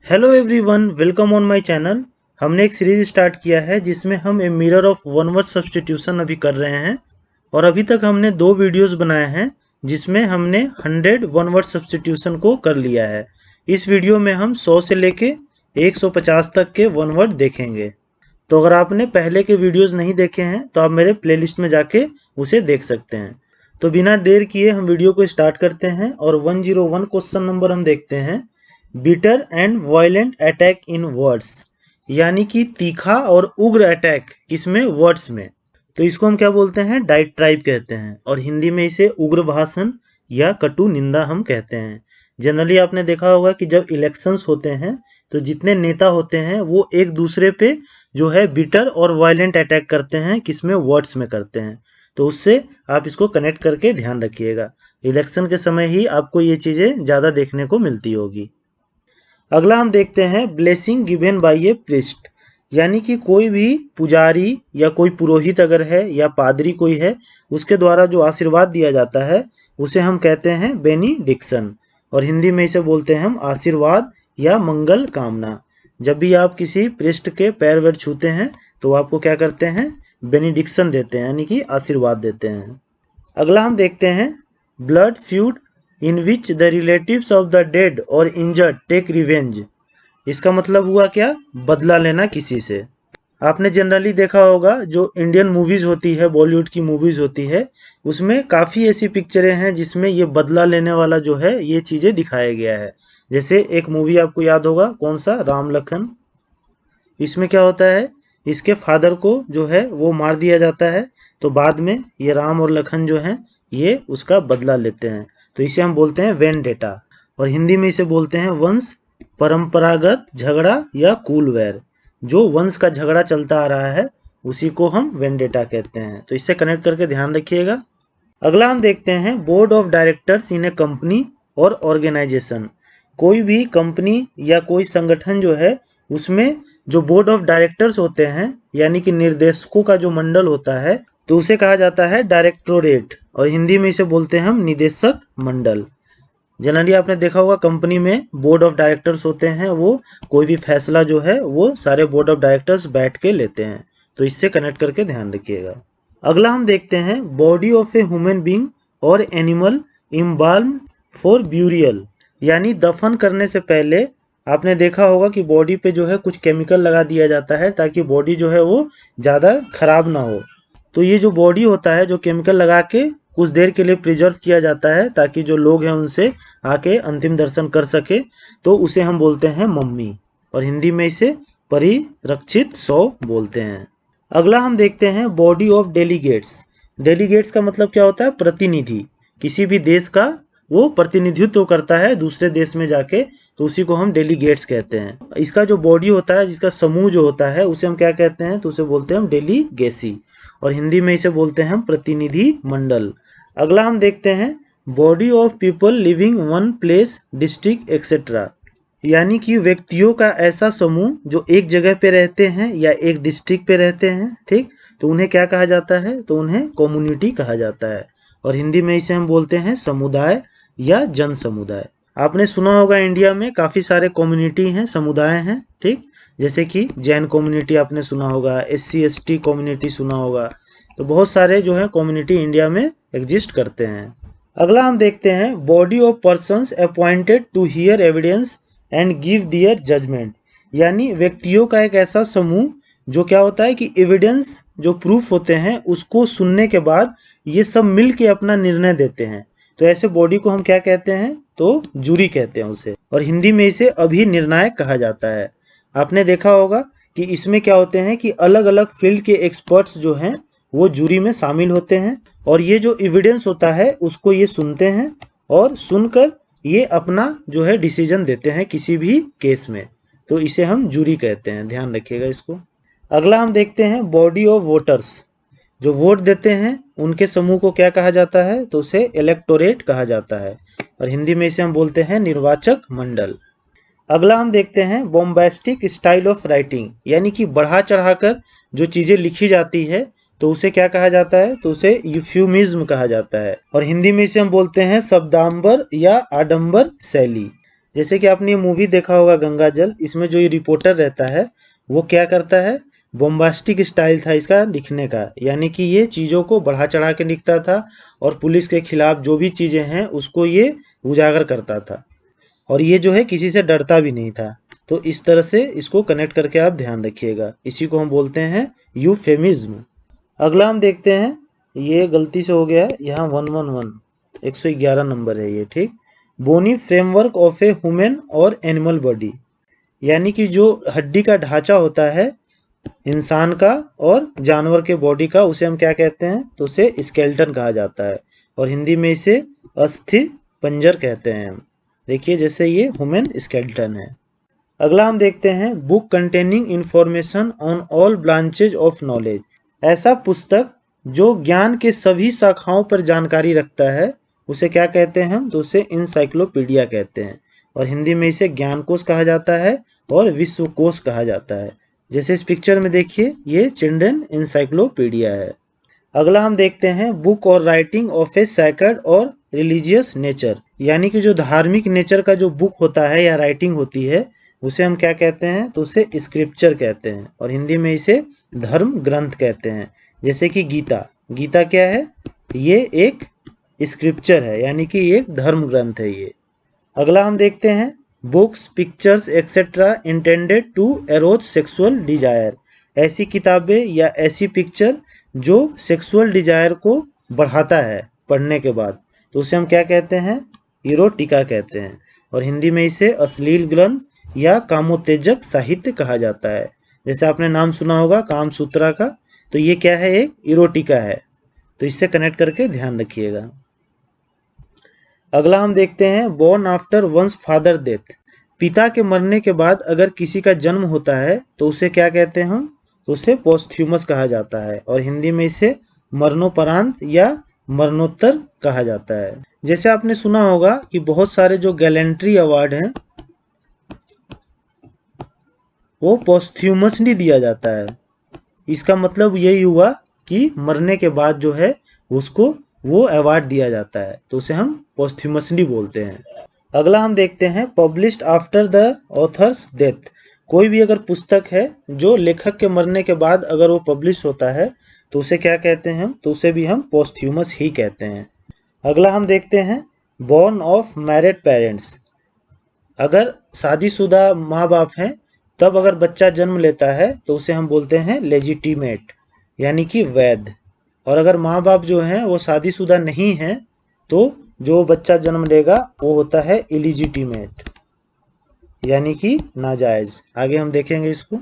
Hello everyone, welcome on my channel. हमने एक series start किया है जिसमें हम a mirror of one word substitution अभी कर रहे हैं। और अभी तक हमने 2 वीडियोस बनाए हैं जिसमें हमने 100 वन वर्ड सब्स्टिट्यूशन को कर लिया है। इस वीडियो में हम 100 से लेके 150 तक के वन वर्ड देखेंगे। तो अगर आपने पहले के वीडियोस नहीं देखे हैं तो आप मेरे प्लेलिस्ट में जाके उसे देख सकते हैं। तो बिना देर किए हम वीडियो को स्टार्ट करते हैं और 101 क्वेश्चन नंबर हम देखते हैं। Bitter and violent attack in words, यानी कि तीखा और उग्र अटैक किसमें? वर्ड्स में। तो इसको हम क्या बोलते हैं? डाइट्राइब कहते हैं, और हिंदी में इसे उग्र भाषण या कटु निंदा हम कहते हैं। जनरली आपने देखा होगा कि जब इलेक्शंस होते हैं तो जितने नेता होते हैं वो एक दूसरे पे जो है बिटर और वायलेंट अटैक करते हैं, किसमें? वर्ड्स में करते हैं। तो उससे आप इसको कनेक्ट करके ध्यान रखिएगा। इलेक्शन के समय ही आपको ये चीज़ें ज़्यादा देखने को मिलती होगी। अगला हम देखते हैं blessing given by A priest, यानी कि कोई भी पुजारी या कोई पुरोहित अगर है या पादरी कोई है, उसके द्वारा जो आशीर्वाद दिया जाता है उसे हम कहते हैं बेनिडिक्शन, और हिंदी में इसे बोलते हैं हम आशीर्वाद या मंगल कामना। जब भी आप किसी प्रीस्ट के पैर वैर छूते हैं तो आपको क्या करते हैं? बेनिडिक्शन देते हैं, यानी कि आशीर्वाद देते हैं। अगला हम देखते हैं blood feud in which the relatives of the dead और इंजर्ड टेक रिवेंज। इसका मतलब हुआ क्या? बदला लेना किसी से। आपने जनरली देखा होगा जो इंडियन मूवीज होती है, बॉलीवुड की मूवीज होती है, उसमें काफ़ी ऐसी पिक्चरें हैं जिसमें ये बदला लेने वाला जो है ये चीज़ें दिखाया गया है। जैसे एक मूवी आपको याद होगा, कौन सा? राम लखन। इसमें क्या होता है, इसके फादर को जो है वो मार दिया जाता है, तो बाद में ये राम और लखन जो हैं ये उसका बदला लेते हैं। तो इसे हम बोलते हैं वेंडेटा, और हिंदी में इसे बोलते हैं वंश परंपरागत झगड़ा या कुलवैर। जो वंश का झगड़ा चलता आ रहा है उसी को हम वेंडेटा कहते हैं। तो इससे कनेक्ट करके ध्यान रखिएगा। अगला हम देखते हैं board of directors in A company और ऑर्गेनाइजेशन। कोई भी कंपनी या कोई संगठन जो है उसमें जो बोर्ड ऑफ डायरेक्टर्स होते हैं, यानी कि निर्देशकों का जो मंडल होता है, तो उसे कहा जाता है डायरेक्टोरेट, और हिंदी में इसे बोलते हैं हम निदेशक मंडल। जनरली आपने देखा होगा कंपनी में बोर्ड ऑफ डायरेक्टर्स होते हैं, वो कोई भी फैसला जो है वो सारे बोर्ड ऑफ डायरेक्टर्स बैठ के लेते हैं। तो इससे कनेक्ट करके ध्यान रखिएगा। अगला हम देखते हैं body of a human being और एनिमल इम्बाल्म फॉर ब्यूरियल, यानी दफन करने से पहले आपने देखा होगा कि बॉडी पे जो है कुछ केमिकल लगा दिया जाता है ताकि बॉडी जो है वो ज़्यादा खराब ना हो। तो ये जो बॉडी होता है जो केमिकल लगा के कुछ देर के लिए प्रिजर्व किया जाता है ताकि जो लोग हैं उनसे आके अंतिम दर्शन कर सके, तो उसे हम बोलते हैं मम्मी, और हिंदी में इसे परिरक्षित शव बोलते हैं। अगला हम देखते हैं बॉडी ऑफ डेलीगेट्स। डेलीगेट्स का मतलब क्या होता है? प्रतिनिधि। किसी भी देश का वो प्रतिनिधित्व करता है दूसरे देश में जाके, तो उसी को हम डेलीगेट्स कहते हैं। इसका जो बॉडी होता है, जिसका समूह जो होता है, उसे हम क्या कहते हैं? तो उसे बोलते हैं हम डेलीगेसी, और हिंदी में इसे बोलते हैं हम प्रतिनिधि मंडल। अगला हम देखते हैं body of people living one place district etcetera, यानी कि व्यक्तियों का ऐसा समूह जो एक जगह पे रहते हैं या एक डिस्ट्रिक्ट पे रहते हैं, ठीक? तो उन्हें क्या कहा जाता है? तो उन्हें कम्युनिटी कहा जाता है, और हिंदी में इसे हम बोलते हैं समुदाय या जन समुदाय। आपने सुना होगा इंडिया में काफ़ी सारे कम्युनिटी हैं, समुदाय हैं, ठीक? जैसे कि जैन कम्युनिटी आपने सुना होगा, SC ST कम्युनिटी सुना होगा। तो बहुत सारे जो है कम्युनिटी इंडिया में एग्जिस्ट करते हैं। अगला हम देखते हैं body of persons appointed to hear evidence and give their judgement, यानी व्यक्तियों का एक ऐसा समूह जो क्या होता है कि एविडेंस जो प्रूफ होते हैं उसको सुनने के बाद ये सब मिल के अपना निर्णय देते हैं। तो ऐसे बॉडी को हम क्या कहते हैं? तो जूरी कहते हैं उसे, और हिंदी में इसे अभिनिर्णायक कहा जाता है। आपने देखा होगा कि इसमें क्या होते हैं कि अलग अलग फील्ड के एक्सपर्ट्स जो हैं वो जूरी में शामिल होते हैं, और ये जो एविडेंस होता है उसको ये सुनते हैं, और सुनकर ये अपना जो है डिसीजन देते हैं किसी भी केस में। तो इसे हम जूरी कहते हैं, ध्यान रखिएगा इसको। अगला हम देखते हैं बॉडी ऑफ वोटर्स। जो वोट देते हैं उनके समूह को क्या कहा जाता है? तो उसे इलेक्टोरेट कहा जाता है, और हिंदी में इसे हम बोलते हैं निर्वाचक मंडल। अगला हम देखते हैं बॉम्बास्टिक स्टाइल ऑफ राइटिंग, यानी कि बढ़ा चढ़ाकर जो चीज़ें लिखी जाती है तो उसे क्या कहा जाता है? तो उसे यूफ्यूमिज्म कहा जाता है, और हिंदी में इसे हम बोलते हैं शब्दांबर या आडंबर शैली। जैसे कि आपने ये मूवी देखा होगा गंगा जल, इसमें जो ये रिपोर्टर रहता है वो क्या करता है, बोम्बास्टिक स्टाइल था इसका लिखने का, यानी कि ये चीज़ों को बढ़ा चढ़ा के लिखता था और पुलिस के खिलाफ जो भी चीज़ें हैं उसको ये उजागर करता था, और ये जो है किसी से डरता भी नहीं था। तो इस तरह से इसको कनेक्ट करके आप ध्यान रखिएगा, इसी को हम बोलते हैं यूफेमिज्म। अगला हम देखते हैं, ये गलती से हो गया है यहाँ 111 111 नंबर है ये, ठीक। बोनी फ्रेमवर्क ऑफ ए ह्यूमन और एनिमल बॉडी, यानी कि जो हड्डी का ढांचा होता है इंसान का और जानवर के बॉडी का, उसे हम क्या कहते हैं, तो उसे स्केलेटन कहा जाता है, और हिंदी में इसे अस्थि पंजर कहते हैं। देखिए जैसे ये ह्यूमन स्केलेटन है। अगला हम देखते हैं, book containing information on all branches of knowledge, ऐसा पुस्तक जो ज्ञान के सभी शाखाओं पर जानकारी रखता है उसे क्या कहते हैं हम, तो उसे इंसाइक्लोपीडिया कहते हैं, और हिंदी में इसे ज्ञान कोश कहा जाता है और विश्व कोश कहा जाता है। जैसे इस पिक्चर में देखिए ये चिल्ड्रन इंसाइक्लोपीडिया है। अगला हम देखते हैं, बुक और राइटिंग ऑफ ए सैक्रेड और रिलीजियस नेचर, यानी कि जो धार्मिक नेचर का जो बुक होता है या राइटिंग होती है उसे हम क्या कहते हैं, तो उसे स्क्रिप्चर कहते हैं, और हिंदी में इसे धर्म ग्रंथ कहते हैं। जैसे कि गीता, गीता क्या है, ये एक स्क्रिप्चर है, यानी कि एक धर्म ग्रंथ है ये। अगला हम देखते हैं, books pictures etcetera intended to arrows sexual desire, ऐसी किताबें या ऐसी पिक्चर जो सेक्सुअल डिजायर को बढ़ाता है पढ़ने के बाद, तो उसे हम क्या कहते हैं, इरोटिका कहते हैं, और हिंदी में इसे अश्लील ग्रंथ या कामोत्तेजक साहित्य कहा जाता है। जैसे आपने नाम सुना होगा कामसूत्रा का, तो ये क्या है, एक इरोटिका है, तो इससे कनेक्ट करके ध्यान रखिएगा। अगला हम देखते हैं, born after one's father death, पिता के मरने के बाद अगर किसी का जन्म होता है तो उसे क्या कहते हैं हम, तो उसे पोस्थ्यूमस कहा जाता है, और हिंदी में इसे मरणोपरांत या मरणोत्तर कहा जाता है। जैसे आपने सुना होगा कि बहुत सारे जो गैलेंट्री अवार्ड हैं वो पोस्थ्यूमसली दिया जाता है, इसका मतलब यही हुआ कि मरने के बाद जो है उसको वो अवार्ड दिया जाता है, तो उसे हम पोस्थ्यूमसली बोलते हैं। अगला हम देखते हैं, published after the author's death, कोई भी अगर पुस्तक है जो लेखक के मरने के बाद अगर वो पब्लिश होता है तो उसे क्या कहते हैं हम, तो उसे भी हम पोस्थ्यूमस ही कहते हैं। अगला हम देखते हैं, बॉर्न ऑफ मैरिड पेरेंट्स, अगर शादीशुदा माँ बाप हैं तब अगर बच्चा जन्म लेता है तो उसे हम बोलते हैं लेजिटिमेट, यानी कि वैध, और अगर माँ बाप जो हैं वो शादीशुदा नहीं हैं तो जो बच्चा जन्म लेगा वो होता है इलिजिटिमेट, यानी कि नाजायज। आगे हम देखेंगे इसको।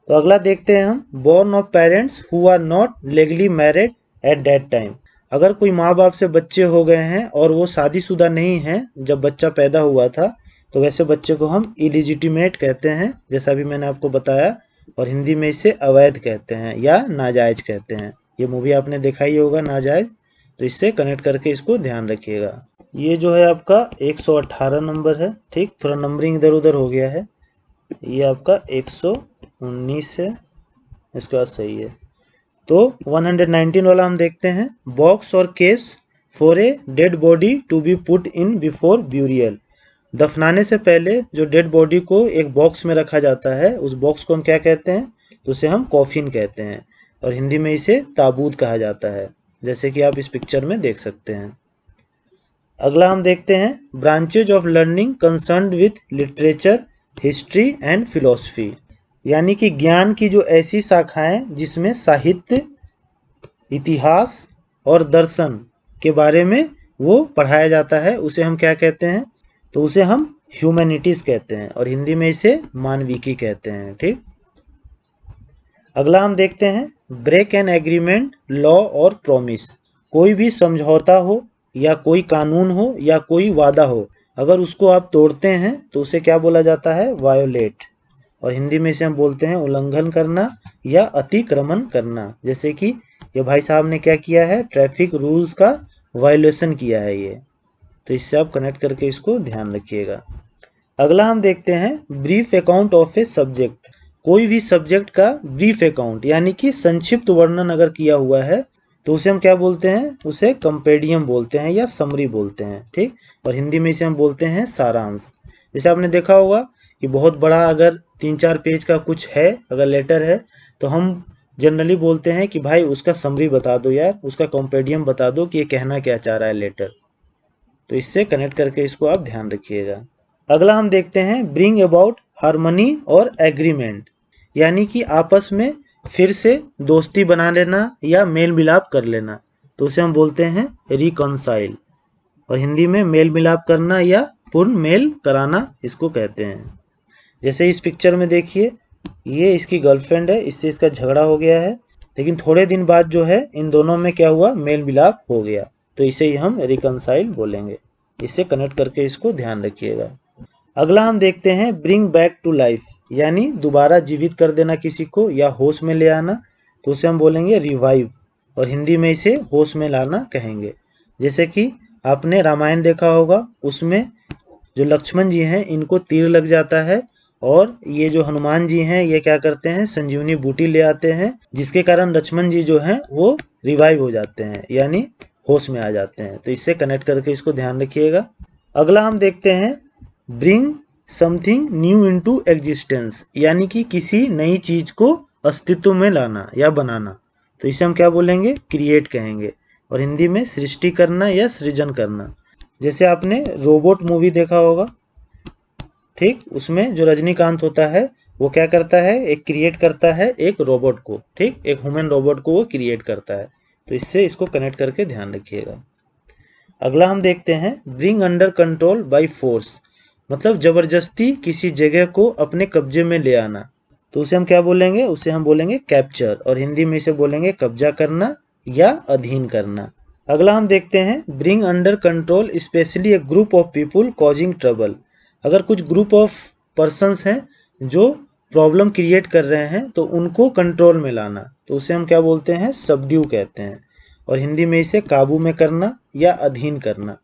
तो अगला देखते हैं हम, born of parents who are not legally married at that time, अगर कोई माँ बाप से बच्चे हो गए हैं और वो शादीशुदा नहीं हैं जब बच्चा पैदा हुआ था, तो वैसे बच्चे को हम इलिजिटिमेट कहते हैं, जैसा भी मैंने आपको बताया, और हिंदी में इसे अवैध कहते हैं या नाजायज कहते हैं। ये मूवी आपने देखा ही होगा नाजायज, तो इससे कनेक्ट करके इसको ध्यान रखिएगा। ये जो है आपका 118 नंबर है, ठीक, थोड़ा नंबरिंग इधर उधर हो गया है, ये आपका 119 है, इसके बाद सही है। तो 119 वाला हम देखते हैं, बॉक्स और case for a dead body to be put in before burial, दफनाने से पहले जो डेड बॉडी को एक बॉक्स में रखा जाता है उस बॉक्स को हम क्या कहते हैं, तो उसे हम कॉफिन कहते हैं, और हिंदी में इसे ताबूत कहा जाता है, जैसे कि आप इस पिक्चर में देख सकते हैं। अगला हम देखते हैं, branches of learning concerned with literature history and philosophy, यानी कि ज्ञान की जो ऐसी शाखाएं जिसमें साहित्य, इतिहास और दर्शन के बारे में वो पढ़ाया जाता है उसे हम क्या कहते हैं, तो उसे हम ह्यूमैनिटीज़ कहते हैं, और हिंदी में इसे मानविकी कहते हैं, ठीक। अगला हम देखते हैं, ब्रेक एन एग्रीमेंट लॉ और प्रॉमिस, कोई भी समझौता हो या कोई कानून हो या कोई वादा हो, अगर उसको आप तोड़ते हैं तो उसे क्या बोला जाता है, वायोलेट, और हिंदी में इसे हम बोलते हैं उल्लंघन करना या अतिक्रमण करना। जैसे कि ये भाई साहब ने क्या किया है, ट्रैफिक रूल्स का वायोलेशन किया है ये, तो इससे आप कनेक्ट करके इसको ध्यान रखिएगा। अगला हम देखते हैं, brief account of a subject, कोई भी सब्जेक्ट का ब्रीफ अकाउंट यानी कि संक्षिप्त वर्णन अगर किया हुआ है तो उसे हम क्या बोलते हैं, उसे कंपेडियम बोलते हैं या समरी बोलते हैं, ठीक, और हिंदी में इसे हम बोलते हैं सारांश। जैसे आपने देखा होगा कि बहुत बड़ा अगर 3-4 पेज का कुछ है, अगर लेटर है, तो हम जनरली बोलते हैं कि भाई उसका समरी बता दो यार, उसका कॉम्पेडियम बता दो कि ये कहना क्या चाह रहा है लेटर। तो इससे कनेक्ट करके इसको आप ध्यान रखिएगा। अगला हम देखते हैं ब्रिंग अबाउट हार्मनी और एग्रीमेंट, यानी कि आपस में फिर से दोस्ती बना लेना या मेल मिलाप कर लेना, तो उसे हम बोलते हैं रिकॉन्साइल। और हिंदी में मेल मिलाप करना या पूर्ण मेल कराना इसको कहते हैं। जैसे इस पिक्चर में देखिए, ये इसकी गर्लफ्रेंड है, इससे इसका झगड़ा हो गया है, लेकिन थोड़े दिन बाद जो है इन दोनों में क्या हुआ, मेल मिलाप हो गया, तो इसे ही हम रिकॉन्साइल बोलेंगे। इससे कनेक्ट करके इसको ध्यान रखिएगा। अगला हम देखते हैं ब्रिंग बैक टू लाइफ, यानी दोबारा जीवित कर देना किसी को या होश में ले आना, तो उसे हम बोलेंगे रिवाइव, और हिंदी में इसे होश में लाना कहेंगे। जैसे कि आपने रामायण देखा होगा, उसमें जो लक्ष्मण जी हैं इनको तीर लग जाता है, और ये जो हनुमान जी हैं ये क्या करते हैं, संजीवनी बूटी ले आते हैं, जिसके कारण लक्ष्मण जी जो हैं वो रिवाइव हो जाते हैं, यानी होश में आ जाते हैं। तो इससे कनेक्ट करके इसको ध्यान रखिएगा। अगला हम देखते हैं bring something new into existence, यानी कि किसी नई चीज को अस्तित्व में लाना या बनाना, तो इसे हम क्या बोलेंगे, क्रिएट कहेंगे, और हिंदी में सृष्टि करना या सृजन करना। जैसे आपने रोबोट मूवी देखा होगा, ठीक, उसमें जो रजनीकांत होता है वो क्या करता है, एक क्रिएट करता है एक रोबोट को, ठीक, एक ह्यूमन रोबोट को वो क्रिएट करता है। तो इससे इसको कनेक्ट करके ध्यान रखिएगा। अगला हम देखते हैं bring under control by force, मतलब जबरदस्ती किसी जगह को अपने कब्जे में ले आना, तो उसे हम क्या बोलेंगे, उसे हम बोलेंगे कैप्चर, और हिंदी में इसे बोलेंगे कब्जा करना या अधीन करना। अगला हम देखते हैं bring under control specially A group of people causing trouble, अगर कुछ ग्रुप ऑफ पर्सन्स हैं जो प्रॉब्लम क्रिएट कर रहे हैं तो उनको कंट्रोल में लाना, तो उसे हम क्या बोलते हैं, सबड्यू कहते हैं, और हिंदी में इसे काबू में करना या अधीन करना।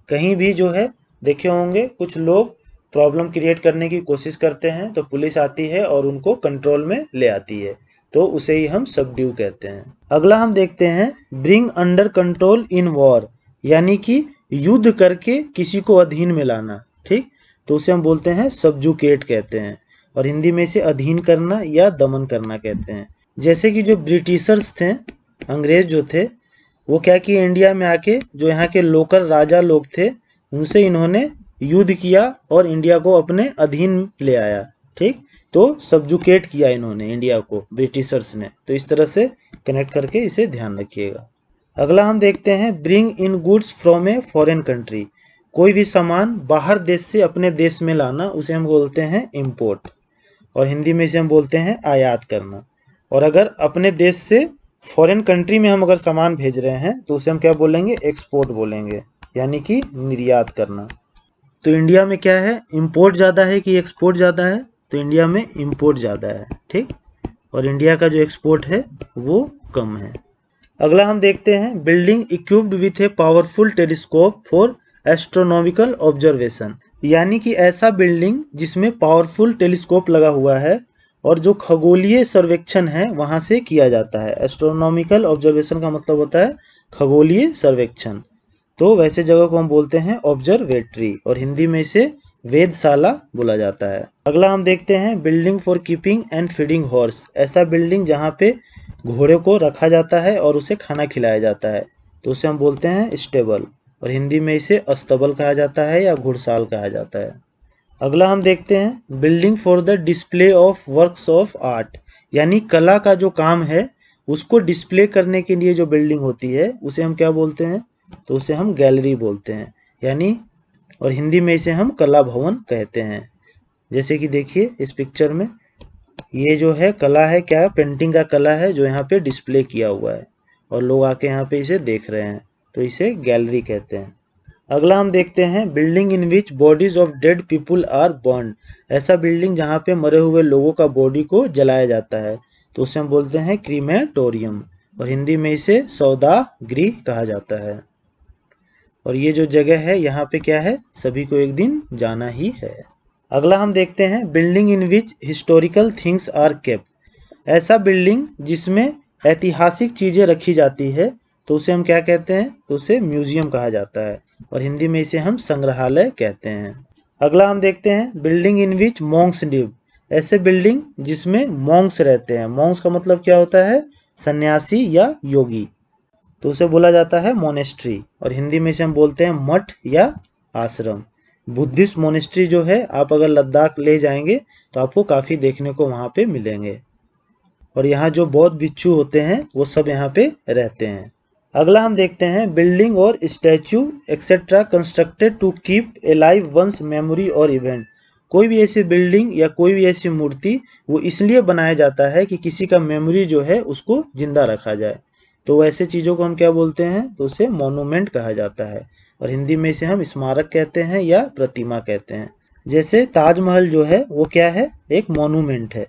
कहीं भी जो है देखे होंगे कुछ लोग प्रॉब्लम क्रिएट करने की कोशिश करते हैं तो पुलिस आती है और उनको कंट्रोल में ले आती है, तो उसे ही हम सबड्यू कहते हैं। अगला हम देखते हैं bring under control in war, यानी कि युद्ध करके किसी को अधीन में लाना, ठीक, तो उसे हम बोलते हैं सबजुकेट कहते हैं, और हिंदी में इसे अधीन करना या दमन करना कहते हैं। जैसे कि जो ब्रिटिशर्स थे, अंग्रेज जो थे, वो क्या किए, इंडिया में आके जो यहाँ के लोकल राजा लोग थे उनसे इन्होंने युद्ध किया और इंडिया को अपने अधीन ले आया, ठीक, तो सबजुकेट किया इन्होंने इंडिया को, ब्रिटिशर्स ने। तो इस तरह से कनेक्ट करके इसे ध्यान रखिएगा। अगला हम देखते हैं bring in goods from a foreign country, कोई भी सामान बाहर देश से अपने देश में लाना, उसे हम बोलते हैं इम्पोर्ट, और हिंदी में इसे हम बोलते हैं आयात करना। और अगर अपने देश से फॉरेन कंट्री में हम अगर सामान भेज रहे हैं तो उसे हम क्या बोलेंगे, एक्सपोर्ट बोलेंगे, यानी कि निर्यात करना। तो इंडिया में क्या है, इंपोर्ट ज़्यादा है कि एक्सपोर्ट ज़्यादा है, तो इंडिया में इंपोर्ट ज़्यादा है, ठीक, और इंडिया का जो एक्सपोर्ट है वो कम है। अगला हम देखते हैं building equipped with a powerful telescope for astronomical observation, यानी कि ऐसा बिल्डिंग जिसमें पावरफुल टेलीस्कोप लगा हुआ है और जो खगोलीय सर्वेक्षण है वहाँ से किया जाता है। एस्ट्रोनॉमिकल ऑब्जर्वेशन का मतलब होता है खगोलीय सर्वेक्षण, तो वैसे जगह को हम बोलते हैं ऑब्जर्वेटरी, और हिंदी में इसे वेधशाला बोला जाता है। अगला हम देखते हैं building for keeping and feeding horse, ऐसा बिल्डिंग जहाँ पे घोड़े को रखा जाता है और उसे खाना खिलाया जाता है, तो उसे हम बोलते हैं स्टेबल, और हिंदी में इसे अस्तबल कहा जाता है या घुड़साल कहा जाता है। अगला हम देखते हैं building for the display of works of art, यानी कला का जो काम है उसको डिस्प्ले करने के लिए जो बिल्डिंग होती है उसे हम क्या बोलते हैं, तो उसे हम गैलरी बोलते हैं, यानी, और हिंदी में इसे हम कला भवन कहते हैं। जैसे कि देखिए इस पिक्चर में ये जो है कला है, क्या पेंटिंग का कला है जो यहाँ पे डिस्प्ले किया हुआ है और लोग आके यहाँ पे इसे देख रहे हैं, तो इसे गैलरी कहते हैं। अगला हम देखते हैं building in which bodies of dead people are burn, ऐसा बिल्डिंग जहाँ पे मरे हुए लोगों का बॉडी को जलाया जाता है, तो उसे हम बोलते हैं क्रीमेटोरियम, और हिंदी में इसे सौदागृह कहा जाता है। और ये जो जगह है यहाँ पे क्या है, सभी को एक दिन जाना ही है। अगला हम देखते हैं building in which historical things are kept, ऐसा बिल्डिंग जिसमें ऐतिहासिक चीज़ें रखी जाती है, तो उसे हम क्या कहते हैं, तो उसे म्यूजियम कहा जाता है, और हिंदी में इसे हम संग्रहालय कहते हैं। अगला हम देखते हैं building in which Monks live. ऐसे बिल्डिंग जिसमें मॉन्क्स रहते हैं। मॉन्क्स का मतलब क्या होता है? सन्यासी या योगी, तो उसे बोला जाता है मोनेस्ट्री। और हिंदी में इसे हम बोलते हैं मठ या आश्रम। बुद्धिस्ट मोनेस्ट्री जो है, आप अगर लद्दाख ले जाएंगे तो आपको काफ़ी देखने को वहाँ पे मिलेंगे। और यहाँ जो बौद्ध भिक्षु होते हैं वो सब यहाँ पे रहते हैं। अगला हम देखते हैं बिल्डिंग और statue etcetera constructed to keep alive one's memory और इवेंट। कोई भी ऐसी बिल्डिंग या कोई भी ऐसी मूर्ति वो इसलिए बनाया जाता है कि किसी का मेमोरी जो है उसको जिंदा रखा जाए। तो ऐसे चीज़ों को हम क्या बोलते हैं? तो उसे मोनूमेंट कहा जाता है। और हिंदी में इसे हम स्मारक कहते हैं या प्रतिमा कहते हैं। जैसे ताजमहल जो है वो क्या है? एक मोनूमेंट है।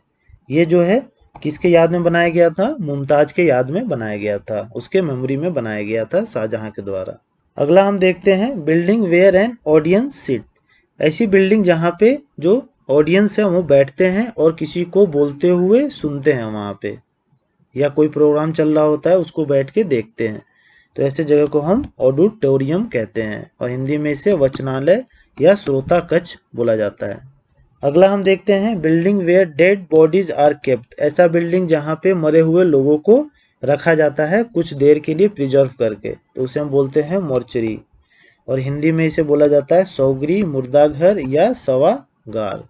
ये जो है किसके याद में बनाया गया था? मुमताज के याद में बनाया गया था, उसके मेमोरी में बनाया गया था शाहजहां के द्वारा। अगला हम देखते हैं building where an audience sit. ऐसी बिल्डिंग जहाँ पे जो ऑडियंस है वो बैठते हैं और किसी को बोलते हुए सुनते हैं वहाँ पे, या कोई प्रोग्राम चल रहा होता है उसको बैठ के देखते हैं। तो ऐसे जगह को हम ऑडिटोरियम कहते हैं। और हिंदी में इसे वचनालय या श्रोता कक्ष बोला जाता है। अगला हम देखते हैं building where dead bodies are kept. ऐसा बिल्डिंग जहाँ पे मरे हुए लोगों को रखा जाता है कुछ देर के लिए प्रिजर्व करके, तो उसे हम बोलते हैं मोर्चरी। और हिंदी में इसे बोला जाता है सौगरी, मुर्दाघर या शवागार।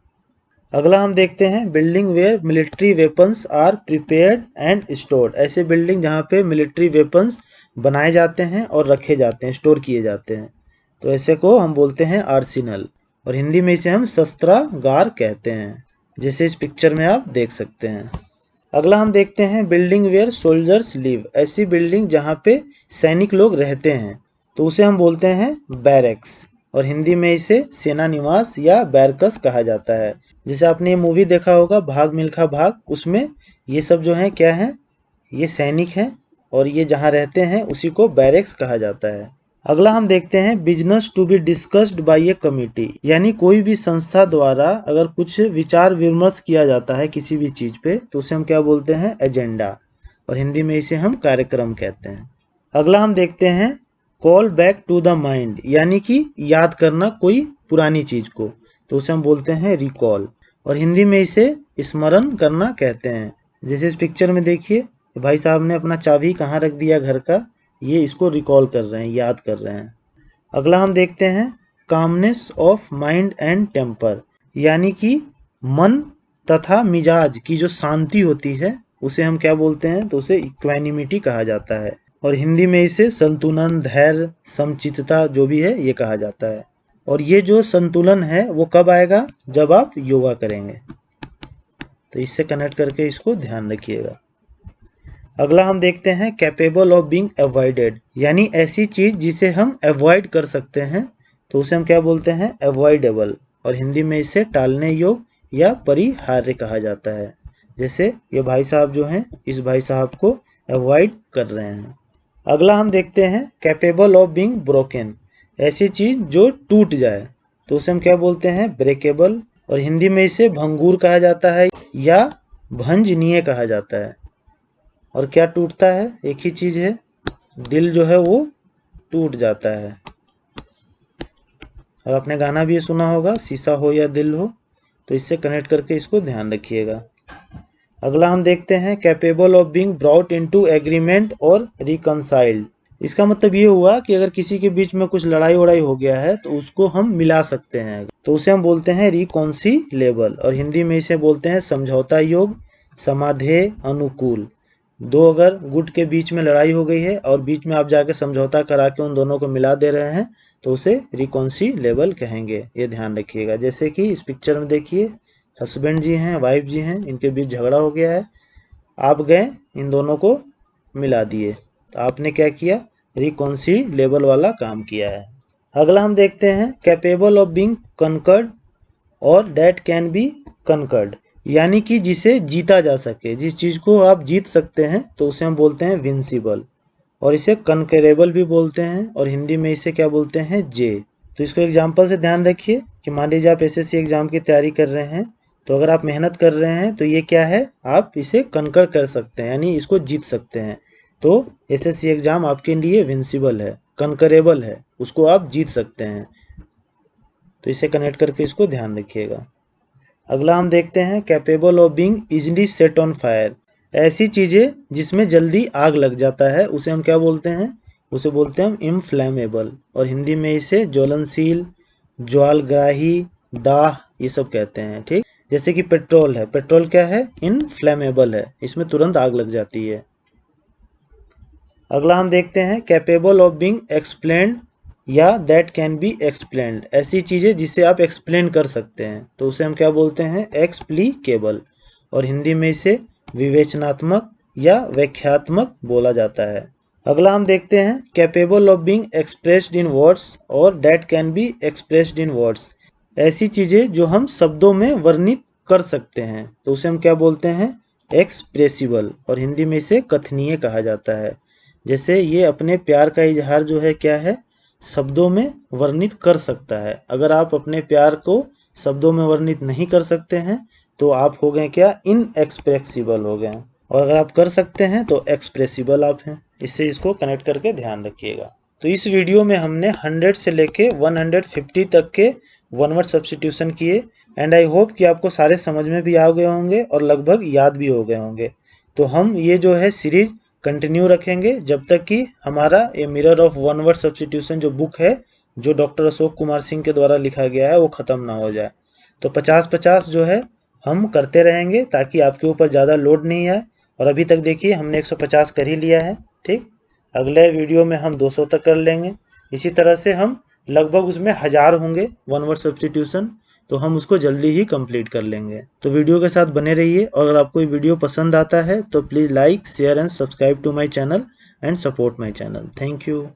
अगला हम देखते हैं building where military weapons are prepared and stored. ऐसे बिल्डिंग जहाँ पे मिलिट्री वेपन्स बनाए जाते हैं और रखे जाते हैं, स्टोर किए जाते हैं, तो ऐसे को हम बोलते हैं आर्सेनल। और हिंदी में इसे हम शस्त्रागार कहते हैं, जैसे इस पिक्चर में आप देख सकते हैं। अगला हम देखते हैं बिल्डिंग वेयर सोल्जर्स लिव। ऐसी बिल्डिंग जहाँ पे सैनिक लोग रहते हैं तो उसे हम बोलते हैं बैरक्स। और हिंदी में इसे सेना निवास या बैरकस कहा जाता है। जैसे आपने ये मूवी देखा होगा भाग मिल्खा भाग, उसमें ये सब जो है क्या है? ये सैनिक हैं और ये जहाँ रहते हैं उसी को बैरक्स कहा जाता है। अगला हम देखते हैं business to be discussed by a committee. यानी कोई भी संस्था द्वारा अगर कुछ विचार विमर्श किया जाता है किसी भी चीज पे तो उसे हम क्या बोलते हैं? एजेंडा। और हिंदी में इसे हम कार्यक्रम कहते हैं। अगला हम देखते हैं call back to the mind, यानी कि याद करना कोई पुरानी चीज को, तो उसे हम बोलते हैं रिकॉल। और हिंदी में इसे स्मरण करना कहते हैं। जैसे इस पिक्चर में देखिए भाई साहब ने अपना चाबी कहाँ रख दिया घर का, ये इसको रिकॉल कर रहे हैं, याद कर रहे हैं। अगला हम देखते हैं calmness of mind and temper, यानी कि मन तथा मिजाज की जो शांति होती है उसे हम क्या बोलते हैं? तो उसे इक्वेनिमिटी कहा जाता है। और हिंदी में इसे संतुलन, धैर्य, समचित्तता जो भी है ये कहा जाता है। और ये जो संतुलन है वो कब आएगा? जब आप योगा करेंगे। तो इससे कनेक्ट करके इसको ध्यान रखिएगा। अगला हम देखते हैं कैपेबल ऑफ बीइंग अवॉइडेड, यानी ऐसी चीज जिसे हम अवॉइड कर सकते हैं तो उसे हम क्या बोलते हैं? अवॉइडेबल। और हिंदी में इसे टालने योग्य या परिहार्य कहा जाता है। जैसे ये भाई साहब जो हैं इस भाई साहब को अवॉइड कर रहे हैं। अगला हम देखते हैं कैपेबल ऑफ बीइंग ब्रोकन, ऐसी चीज जो टूट जाए तो उसे हम क्या बोलते हैं? ब्रेकेबल। और हिंदी में इसे भंगूर कहा जाता है या भंजनीय कहा जाता है। और क्या टूटता है? एक ही चीज है, दिल जो है वो टूट जाता है। और आपने गाना भी ये सुना होगा, शीशा हो या दिल हो, तो इससे कनेक्ट करके इसको ध्यान रखिएगा। अगला हम देखते हैं capable of being brought into agreement और रिकंसाइल्ड। इसका मतलब ये हुआ कि अगर किसी के बीच में कुछ लड़ाई वड़ाई हो गया है तो उसको हम मिला सकते हैं, तो उसे हम बोलते हैं रिकॉन्सिलेबल। और हिंदी में इसे बोलते हैं समझौता योग्य, समाधेय, अनुकूल। दो अगर गुट के बीच में लड़ाई हो गई है और बीच में आप जाके समझौता करा के उन दोनों को मिला दे रहे हैं तो उसे रिकॉन्सिलेबल कहेंगे, ये ध्यान रखिएगा। जैसे कि इस पिक्चर में देखिए हस्बैंड जी हैं, वाइफ जी हैं, इनके बीच झगड़ा हो गया है, आप गए इन दोनों को मिला दिए, तो आपने क्या किया? रिकॉन्सिलेबल वाला काम किया है। अगला हम देखते हैं कैपेबल ऑफ बीइंग कनकर्ड और डेट कैन बी कनकर्ड, यानी कि जिसे जीता जा सके, जिस चीज को आप जीत सकते हैं तो उसे हम बोलते हैं विंसिबल। और इसे कनकरेबल भी बोलते हैं। और हिंदी में इसे क्या बोलते हैं? जे। तो इसको एग्जाम्पल से ध्यान रखिए कि मान लीजिए आप एसएससी एग्जाम की तैयारी कर रहे हैं, तो अगर आप मेहनत कर रहे हैं तो ये क्या है? आप इसे कनकर कर सकते हैं, यानी इसको जीत सकते हैं। तो एसएससी एग्जाम आपके लिए विंसिबल है, कनकरेबल है, उसको आप जीत सकते हैं। तो इसे कनेक्ट करके इसको ध्यान रखिएगा। अगला हम देखते हैं capable of being easily set on fire. ऐसी चीज़ें जिसमें जल्दी आग लग जाता है उसे हम क्या बोलते हैं, उसे बोलते हैं हम इनफ्लैमेबल, और हिंदी में इसे ज्वलनशील, ज्वालग्राही, दाह ये सब कहते हैं। ठीक, जैसे कि पेट्रोल है, पेट्रोल क्या है, इनफ्लैमेबल है, इसमें तुरंत आग लग जाती है। अगला हम देखते हैं कैपेबल ऑफ बीइंग एक्सप्लेन्ड या दैट कैन बी एक्सप्लेन्ड। ऐसी चीज़ें जिसे आप एक्सप्लेन कर सकते हैं तो उसे हम क्या बोलते हैं, एक्सप्लीकेबल, और हिंदी में इसे विवेचनात्मक या व्याख्यात्मक बोला जाता है। अगला हम देखते हैं capable of being expressed in words और that can be expressed in words. ऐसी चीज़ें जो हम शब्दों में वर्णित कर सकते हैं तो उसे हम क्या बोलते हैं, एक्सप्रेसिबल, और हिंदी में इसे कथनीय कहा जाता है। जैसे ये अपने प्यार का इजहार जो है क्या है, शब्दों में वर्णित कर सकता है। अगर आप अपने प्यार को शब्दों में वर्णित नहीं कर सकते हैं तो आप हो गए क्या, इनएक्सप्रेसिबल हो गए, और अगर आप कर सकते हैं तो एक्सप्रेसिबल आप हैं। इससे इसको कनेक्ट करके ध्यान रखिएगा। तो इस वीडियो में हमने 100 से लेके 150 तक के वन वर्ड सब्स्टिट्यूशन किए, एंड आई होप कि आपको सारे समझ में भी आ गए होंगे और लगभग याद भी हो गए होंगे। तो हम ये जो है सीरीज कंटिन्यू रखेंगे जब तक कि हमारा ये mirror of one word substitution जो बुक है, जो डॉक्टर अशोक कुमार सिंह के द्वारा लिखा गया है, वो ख़त्म ना हो जाए। तो 50-50 जो है हम करते रहेंगे ताकि आपके ऊपर ज़्यादा लोड नहीं आए। और अभी तक देखिए हमने 150 कर ही लिया है। ठीक, अगले वीडियो में हम 200 तक कर लेंगे। इसी तरह से हम लगभग उसमें 1000 होंगे वन वर्ड सब्स्टिट्यूशन, तो हम उसको जल्दी ही कंप्लीट कर लेंगे। तो वीडियो के साथ बने रहिए, और अगर आपको ये वीडियो पसंद आता है तो please like, share and subscribe to my channel and support my channel. Thank you.